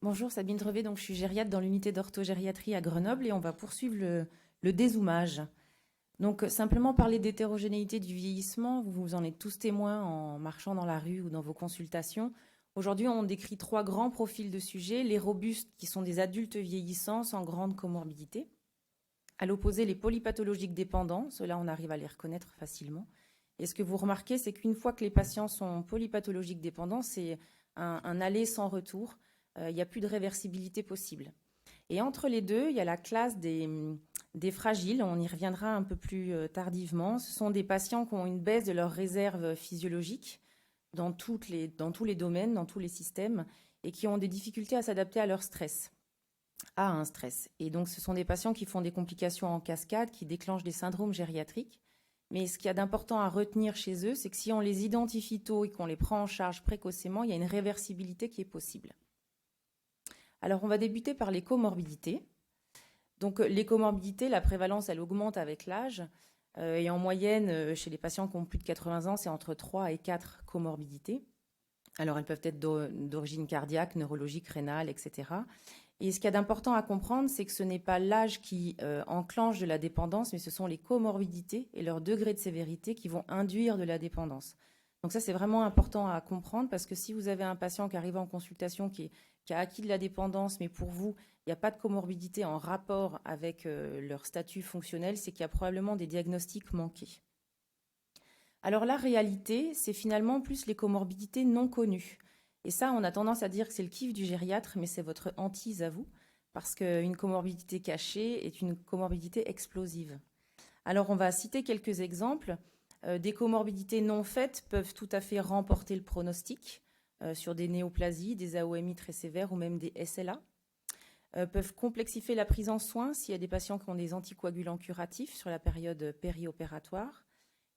Bonjour, Sabine Drevet, donc je suis gériatre dans l'unité d'orthogériatrie à Grenoble et on va poursuivre le dézoomage. Donc simplement parler d'hétérogénéité du vieillissement, vous en êtes tous témoins en marchant dans la rue ou dans vos consultations. Aujourd'hui, on décrit trois grands profils de sujets, les robustes qui sont des adultes vieillissants sans grande comorbidité. À l'opposé, les polypathologiques dépendants, ceux-là on arrive à les reconnaître facilement. Et ce que vous remarquez, c'est qu'une fois que les patients sont polypathologiques dépendants, c'est un aller sans retour. Il n'y a plus de réversibilité possible. Et entre les deux, il y a la classe des fragiles. On y reviendra un peu plus tardivement. Ce sont des patients qui ont une baisse de leur réserve physiologique dans tous les domaines, dans tous les systèmes, et qui ont des difficultés à s'adapter à leur stress, à un stress. Et donc, ce sont des patients qui font des complications en cascade, qui déclenchent des syndromes gériatriques. Mais ce qu'il y a d'important à retenir chez eux, c'est que si on les identifie tôt et qu'on les prend en charge précocement, il y a une réversibilité qui est possible. Alors, on va débuter par les comorbidités. Donc, les comorbidités, la prévalence, elle augmente avec l'âge. Et en moyenne, chez les patients qui ont plus de 80 ans, c'est entre 3 et 4 comorbidités. Alors, elles peuvent être d'origine cardiaque, neurologique, rénale, etc. Et ce qu'il y a d'important à comprendre, c'est que ce n'est pas l'âge qui enclenche de la dépendance, mais ce sont les comorbidités et leur degré de sévérité qui vont induire de la dépendance. Donc ça, c'est vraiment important à comprendre parce que si vous avez un patient qui arrive en consultation qui a acquis de la dépendance, mais pour vous, il n'y a pas de comorbidité en rapport avec leur statut fonctionnel, c'est qu'il y a probablement des diagnostics manqués. Alors la réalité, c'est finalement plus les comorbidités non connues. Et ça, on a tendance à dire que c'est le kiff du gériatre, mais c'est votre hantise à vous, parce qu'une comorbidité cachée est une comorbidité explosive. Alors on va citer quelques exemples. Des comorbidités non faites peuvent tout à fait remporter le pronostic sur des néoplasies, des AOMI très sévères ou même des SLA. Peuvent complexifier la prise en soins s'il y a des patients qui ont des anticoagulants curatifs sur la période périopératoire.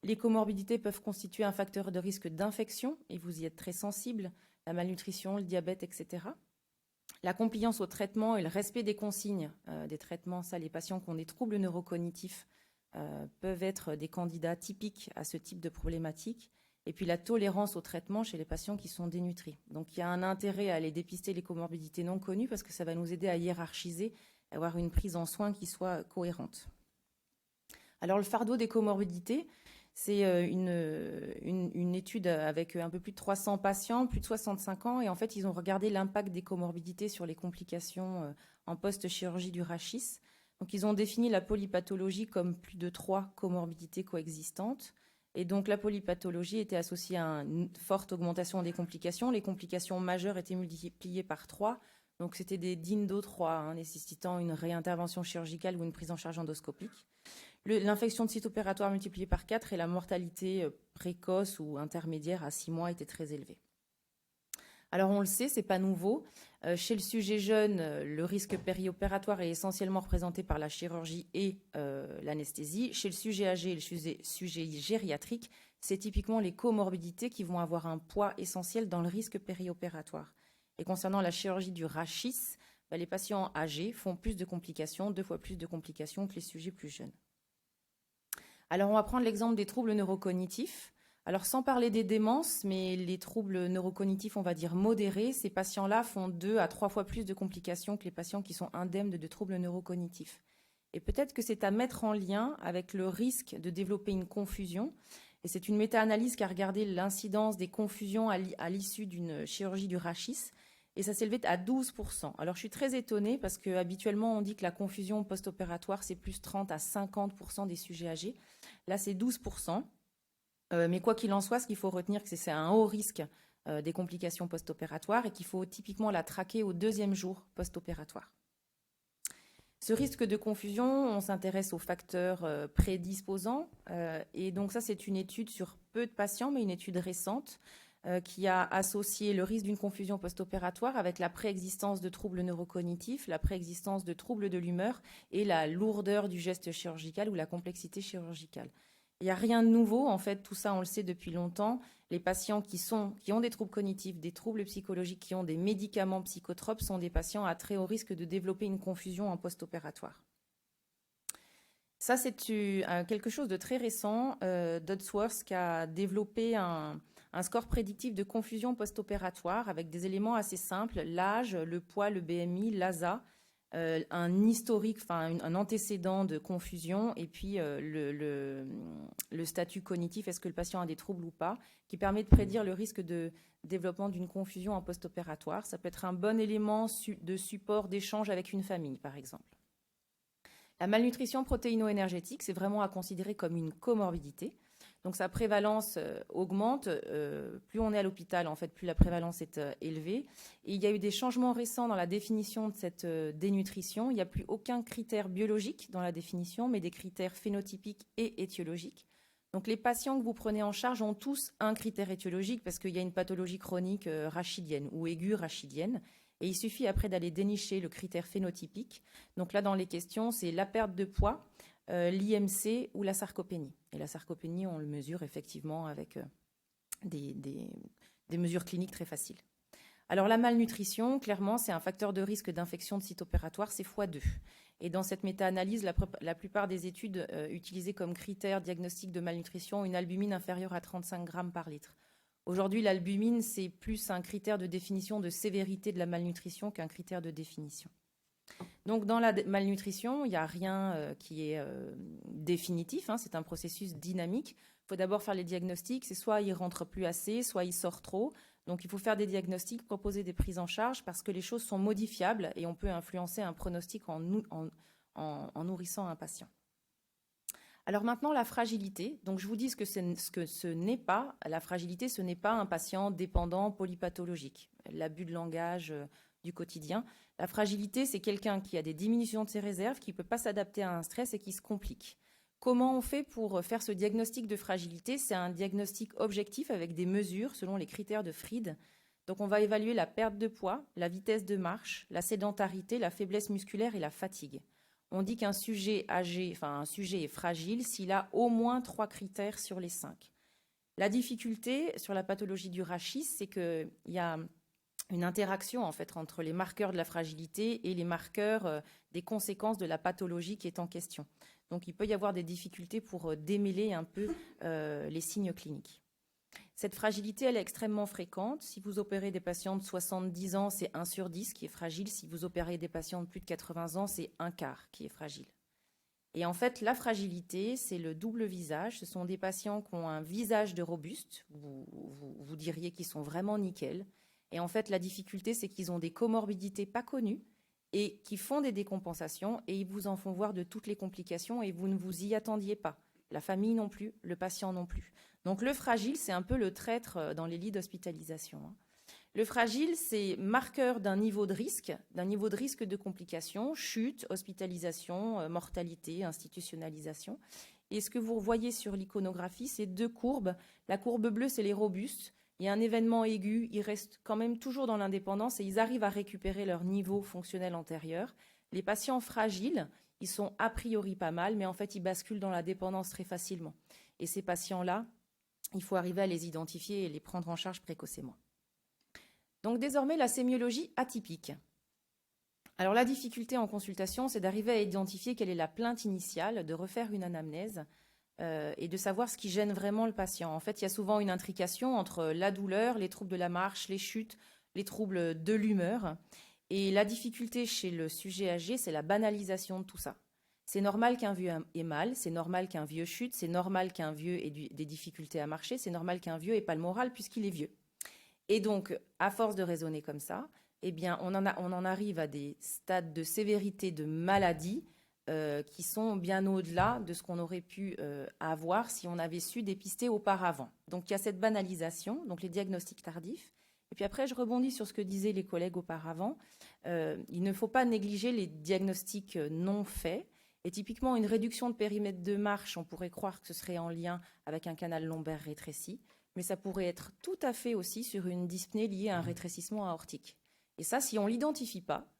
Les comorbidités peuvent constituer un facteur de risque d'infection, et vous y êtes très sensible, la malnutrition, le diabète, etc. La compliance au traitement et le respect des consignes des traitements, ça, les patients qui ont des troubles neurocognitifs peuvent être des candidats typiques à ce type de problématique. Et puis la tolérance au traitement chez les patients qui sont dénutris. Donc il y a un intérêt à aller dépister les comorbidités non connues parce que ça va nous aider à hiérarchiser, à avoir une prise en soin qui soit cohérente. Alors le fardeau des comorbidités, c'est une étude avec un peu plus de 300 patients, plus de 65 ans, et en fait, ils ont regardé l'impact des comorbidités sur les complications en post-chirurgie du rachis. Donc, ils ont défini la polypathologie comme plus de 3 comorbidités coexistantes. Et donc, la polypathologie était associée à une forte augmentation des complications. Les complications majeures étaient multipliées par 3. Donc, c'était des DINDO 3, nécessitant une réintervention chirurgicale ou une prise en charge endoscopique. L'infection de site opératoire multipliée par 4 et la mortalité précoce ou intermédiaire à 6 mois était très élevée. Alors on le sait, c'est pas nouveau. Chez le sujet jeune, le risque périopératoire est essentiellement représenté par la chirurgie et l'anesthésie. Chez le sujet âgé et le sujet gériatrique, c'est typiquement les comorbidités qui vont avoir un poids essentiel dans le risque périopératoire. Et concernant la chirurgie du rachis, les patients âgés font plus de complications, 2 fois plus de complications que les sujets plus jeunes. Alors, on va prendre l'exemple des troubles neurocognitifs. Alors, sans parler des démences, mais les troubles neurocognitifs, on va dire modérés, ces patients-là font 2 à 3 fois plus de complications que les patients qui sont indemnes de troubles neurocognitifs. Et peut-être que c'est à mettre en lien avec le risque de développer une confusion. Et c'est une méta-analyse qui a regardé l'incidence des confusions à l'issue d'une chirurgie du rachis. Et ça s'élevait à 12%. Alors je suis très étonnée parce qu'habituellement on dit que la confusion post-opératoire c'est plus 30 à 50% des sujets âgés. Là c'est 12%. Mais quoi qu'il en soit, ce qu'il faut retenir, c'est un haut risque des complications post-opératoires et qu'il faut typiquement la traquer au 2e jour post-opératoire. Ce risque de confusion, on s'intéresse aux facteurs prédisposants. Et donc ça, c'est une étude sur peu de patients, mais une étude récente qui a associé le risque d'une confusion post-opératoire avec la préexistence de troubles neurocognitifs, la préexistence de troubles de l'humeur et la lourdeur du geste chirurgical ou la complexité chirurgicale. Il n'y a rien de nouveau, en fait, tout ça on le sait depuis longtemps. Les patients qui ont des troubles cognitifs, des troubles psychologiques, qui ont des médicaments psychotropes sont des patients à très haut risque de développer une confusion en post-opératoire. Ça, c'est quelque chose de très récent. Dodsworth qui a développé un un score prédictif de confusion post-opératoire avec des éléments assez simples, l'âge, le poids, le BMI, l'ASA, un historique, enfin un antécédent de confusion, et puis le statut cognitif, est-ce que le patient a des troubles ou pas, qui permet de prédire le risque de développement d'une confusion en post-opératoire. Ça peut être un bon élément de support d'échange avec une famille, par exemple. La malnutrition protéino-énergétique, c'est vraiment à considérer comme une comorbidité. Donc sa prévalence augmente, plus on est à l'hôpital, en fait, plus la prévalence est élevée. Et il y a eu des changements récents dans la définition de cette dénutrition. Il n'y a plus aucun critère biologique dans la définition, mais des critères phénotypiques et étiologiques. Donc les patients que vous prenez en charge ont tous un critère étiologique parce qu'il y a une pathologie chronique rachidienne ou aiguë rachidienne. Et il suffit après d'aller dénicher le critère phénotypique. Donc là, dans les questions, c'est la perte de poids, l'IMC ou la sarcopénie. Et la sarcopénie, on le mesure effectivement avec des mesures cliniques très faciles. Alors la malnutrition, clairement, c'est un facteur de risque d'infection de site opératoire, c'est x2. Et dans cette méta-analyse, la plupart des études utilisaient comme critère diagnostic de malnutrition une albumine inférieure à 35 grammes par litre. Aujourd'hui, l'albumine, c'est plus un critère de définition de sévérité de la malnutrition qu'un critère de définition. Donc, dans la malnutrition, il n'y a rien qui est définitif, hein, c'est un processus dynamique. Il faut d'abord faire les diagnostics, c'est soit il rentre plus assez, soit il sort trop. Donc, il faut faire des diagnostics, proposer des prises en charge parce que les choses sont modifiables et on peut influencer un pronostic en nourrissant un patient. Alors maintenant, la fragilité. Donc, je vous dis ce que ce n'est pas. La fragilité, ce n'est pas un patient dépendant polypathologique. L'abus de langage du quotidien. La fragilité, c'est quelqu'un qui a des diminutions de ses réserves, qui ne peut pas s'adapter à un stress et qui se complique. Comment on fait pour faire ce diagnostic de fragilité? C'est un diagnostic objectif avec des mesures selon les critères de Fried. Donc, on va évaluer la perte de poids, la vitesse de marche, la sédentarité, la faiblesse musculaire et la fatigue. On dit qu'un sujet âgé, enfin un sujet est fragile s'il a au moins 3 critères sur les 5. La difficulté sur la pathologie du rachis, c'est qu'il y a une interaction en fait entre les marqueurs de la fragilité et les marqueurs des conséquences de la pathologie qui est en question. Donc il peut y avoir des difficultés pour démêler un peu les signes cliniques. Cette fragilité, elle est extrêmement fréquente. Si vous opérez des patients de 70 ans, c'est 1 sur 10 qui est fragile. Si vous opérez des patients de plus de 80 ans, c'est 1/4 qui est fragile. Et en fait, la fragilité, c'est le double visage. Ce sont des patients qui ont un visage de robuste. Vous diriez qu'ils sont vraiment nickel. Et en fait, la difficulté, c'est qu'ils ont des comorbidités pas connues et qui font des décompensations et ils vous en font voir de toutes les complications et vous ne vous y attendiez pas. La famille non plus, le patient non plus. Donc le fragile, c'est un peu le traître dans les lits d'hospitalisation. Le fragile, c'est marqueur d'un niveau de risque de complications, chute, hospitalisation, mortalité, institutionnalisation. Et ce que vous voyez sur l'iconographie, c'est 2 courbes. La courbe bleue, c'est les robustes. Il y a un événement aigu, ils restent quand même toujours dans l'indépendance et ils arrivent à récupérer leur niveau fonctionnel antérieur. Les patients fragiles, ils sont a priori pas mal, mais en fait, ils basculent dans la dépendance très facilement. Et ces patients-là, il faut arriver à les identifier et les prendre en charge précocement. Donc désormais, la sémiologie atypique. Alors la difficulté en consultation, c'est d'arriver à identifier quelle est la plainte initiale, de refaire une anamnèse et de savoir ce qui gêne vraiment le patient. En fait, il y a souvent une intrication entre la douleur, les troubles de la marche, les chutes, les troubles de l'humeur. Et la difficulté chez le sujet âgé, c'est la banalisation de tout ça. C'est normal qu'un vieux ait mal, c'est normal qu'un vieux chute, c'est normal qu'un vieux ait des difficultés à marcher, c'est normal qu'un vieux ait pas le moral puisqu'il est vieux. Et donc, à force de raisonner comme ça, eh bien, on en arrive à des stades de sévérité de maladie qui sont bien au-delà de ce qu'on aurait pu avoir si on avait su dépister auparavant. Donc, il y a cette banalisation, donc les diagnostics tardifs. Et puis après, je rebondis sur ce que disaient les collègues auparavant. Il ne faut pas négliger les diagnostics non faits. Et typiquement, une réduction de périmètre de marche, on pourrait croire que ce serait en lien avec un canal lombaire rétréci, mais ça pourrait être tout à fait aussi sur une dyspnée liée à un rétrécissement aortique. Et ça, si on ne l'identifie pas,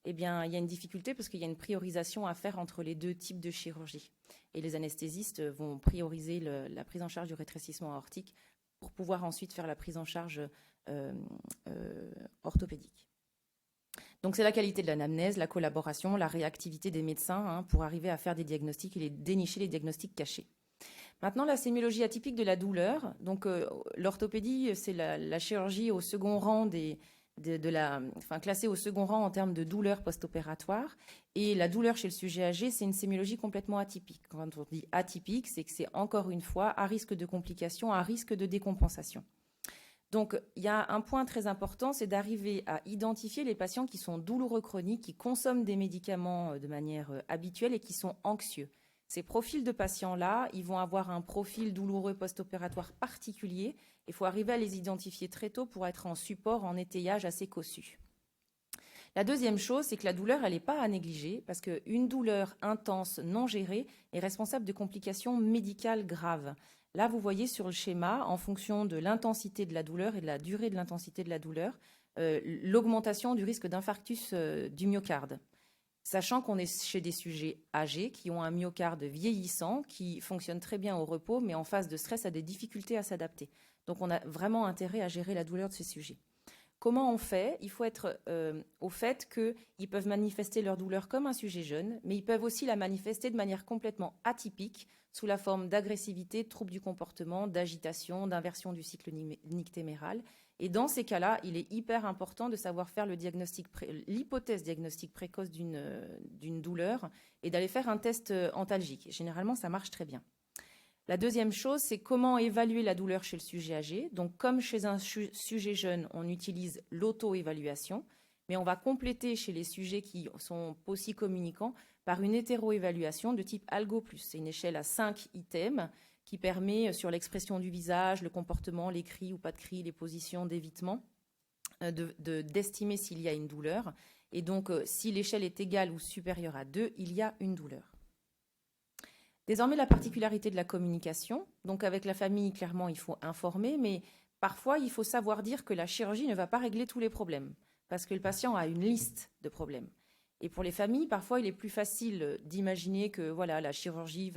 eh bien, il y a une difficulté parce qu'il y a une priorisation à faire entre les 2 types de chirurgie. Et les anesthésistes vont prioriser la prise en charge du rétrécissement aortique pour pouvoir ensuite faire la prise en charge orthopédique. Donc c'est la qualité de l'anamnèse, la collaboration, la réactivité des médecins pour arriver à faire des diagnostics et dénicher les diagnostics cachés. Maintenant, la sémiologie atypique de la douleur. Donc, l'orthopédie, c'est la chirurgie au second rang classée au second rang en termes de douleur post-opératoire. Et la douleur chez le sujet âgé, c'est une sémiologie complètement atypique. Quand on dit atypique, c'est que c'est encore une fois à risque de complications, à risque de décompensation. Donc, il y a un point très important, c'est d'arriver à identifier les patients qui sont douloureux chroniques, qui consomment des médicaments de manière habituelle et qui sont anxieux. Ces profils de patients-là, ils vont avoir un profil douloureux post-opératoire particulier. Il faut arriver à les identifier très tôt pour être en support, en étayage assez cossu. La deuxième chose, c'est que la douleur, elle n'est pas à négliger parce qu'une douleur intense non gérée est responsable de complications médicales graves. Là, vous voyez sur le schéma, en fonction de l'intensité de la douleur et de la durée de l'intensité de la douleur, l'augmentation du risque d'infarctus du myocarde. Sachant qu'on est chez des sujets âgés qui ont un myocarde vieillissant, qui fonctionne très bien au repos, mais en phase de stress a des difficultés à s'adapter. Donc on a vraiment intérêt à gérer la douleur de ces sujets. Comment on fait? Il faut être au fait qu'ils peuvent manifester leur douleur comme un sujet jeune, mais ils peuvent aussi la manifester de manière complètement atypique, sous la forme d'agressivité, de troubles du comportement, d'agitation, d'inversion du cycle nictéméral. Et dans ces cas-là, il est hyper important de savoir faire l'hypothèse diagnostique précoce d'une douleur et d'aller faire un test antalgique. Généralement, ça marche très bien. La deuxième chose, c'est comment évaluer la douleur chez le sujet âgé. Donc, comme chez un sujet jeune, on utilise l'auto-évaluation, mais on va compléter chez les sujets qui sont aussi communicants par une hétéro-évaluation de type ALGO+. C'est une échelle à 5 items qui permet, sur l'expression du visage, le comportement, les cris ou pas de cris, les positions d'évitement, d'estimer s'il y a une douleur. Et donc, si l'échelle est égale ou supérieure à 2, il y a une douleur. Désormais, la particularité de la communication. Donc, avec la famille, clairement, il faut informer, mais parfois, il faut savoir dire que la chirurgie ne va pas régler tous les problèmes, parce que le patient a une liste de problèmes. Et pour les familles, parfois, il est plus facile d'imaginer que voilà, la chirurgie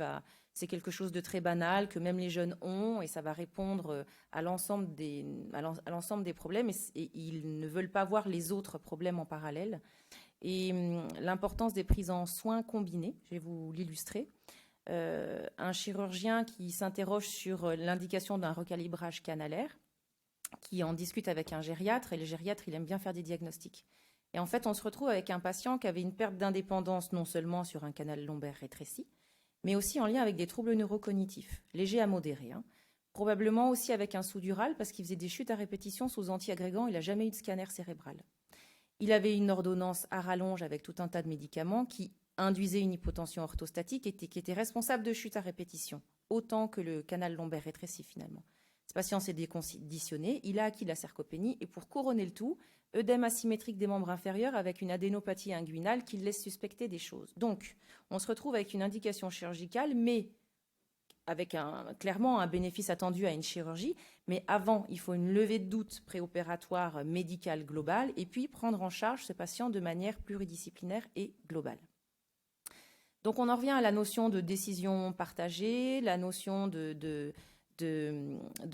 c'est quelque chose de très banal, que même les jeunes ont, et ça va répondre à l'ensemble des problèmes, et ils ne veulent pas voir les autres problèmes en parallèle. Et l'importance des prises en soins combinées, je vais vous l'illustrer. Un chirurgien qui s'interroge sur l'indication d'un recalibrage canalaire, qui en discute avec un gériatre, et le gériatre, il aime bien faire des diagnostics. Et en fait, on se retrouve avec un patient qui avait une perte d'indépendance non seulement sur un canal lombaire rétréci, mais aussi en lien avec des troubles neurocognitifs, légers à modérés. Probablement aussi avec un sous-dural, parce qu'il faisait des chutes à répétition sous anti-agrégants, il n'a jamais eu de scanner cérébral. Il avait une ordonnance à rallonge avec tout un tas de médicaments qui induisait une hypotension orthostatique qui était responsable de chutes à répétition, autant que le canal lombaire rétréci finalement. Ce patient s'est déconditionné, il a acquis la sarcopénie et pour couronner le tout, œdème asymétrique des membres inférieurs avec une adénopathie inguinale qui laisse suspecter des choses. Donc, on se retrouve avec une indication chirurgicale, mais avec clairement un bénéfice attendu à une chirurgie. Mais avant, il faut une levée de doute préopératoire médicale globale et puis prendre en charge ce patient de manière pluridisciplinaire et globale. Donc, on en revient à la notion de décision partagée, la notion de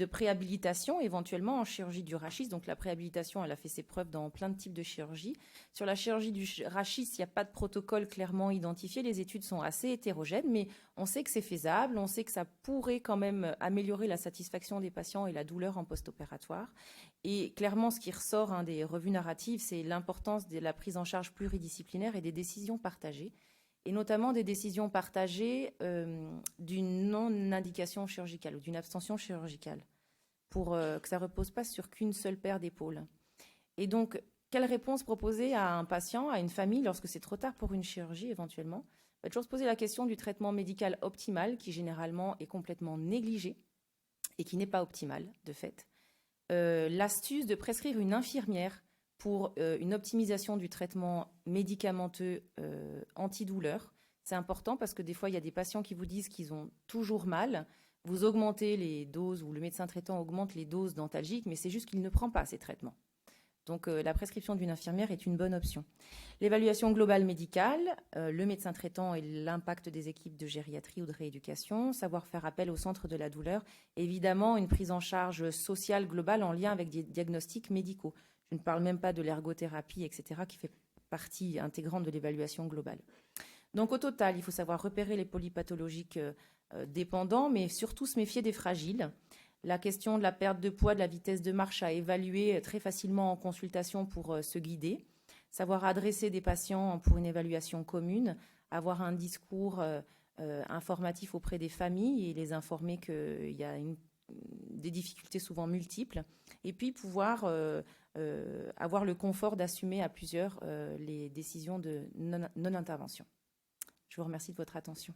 préhabilitation, éventuellement en chirurgie du rachis. Donc, la préhabilitation, elle a fait ses preuves dans plein de types de chirurgie. Sur la chirurgie du rachis, il n'y a pas de protocole clairement identifié. Les études sont assez hétérogènes, mais on sait que c'est faisable. On sait que ça pourrait quand même améliorer la satisfaction des patients et la douleur en post-opératoire. Et clairement, ce qui ressort des revues narratives, c'est l'importance de la prise en charge pluridisciplinaire et des décisions partagées, et notamment des décisions partagées d'une non-indication chirurgicale ou d'une abstention chirurgicale, pour que ça ne repose pas sur qu'une seule paire d'épaules. Et donc, quelle réponse proposer à un patient, à une famille, lorsque c'est trop tard pour une chirurgie éventuellement? On va toujours se poser la question du traitement médical optimal, qui généralement est complètement négligé et qui n'est pas optimal, de fait. L'astuce de prescrire une infirmière pour une optimisation du traitement médicamenteux antidouleur. C'est important parce que des fois, il y a des patients qui vous disent qu'ils ont toujours mal. Vous augmentez les doses ou le médecin traitant augmente les doses d'antalgiques, mais c'est juste qu'il ne prend pas ces traitements. Donc, la prescription d'une infirmière est une bonne option. L'évaluation globale médicale, le médecin traitant et l'impact des équipes de gériatrie ou de rééducation, savoir faire appel au centre de la douleur, évidemment une prise en charge sociale globale en lien avec des diagnostics médicaux. Je ne parle même pas de l'ergothérapie, etc., qui fait partie intégrante de l'évaluation globale. Donc au total, il faut savoir repérer les polypathologiques dépendants, mais surtout se méfier des fragiles. La question de la perte de poids, de la vitesse de marche à évaluer très facilement en consultation pour se guider. Savoir adresser des patients pour une évaluation commune, avoir un discours informatif auprès des familles et les informer qu'il y a des difficultés souvent multiples. Et puis pouvoir avoir le confort d'assumer à plusieurs les décisions de non-intervention. Je vous remercie de votre attention.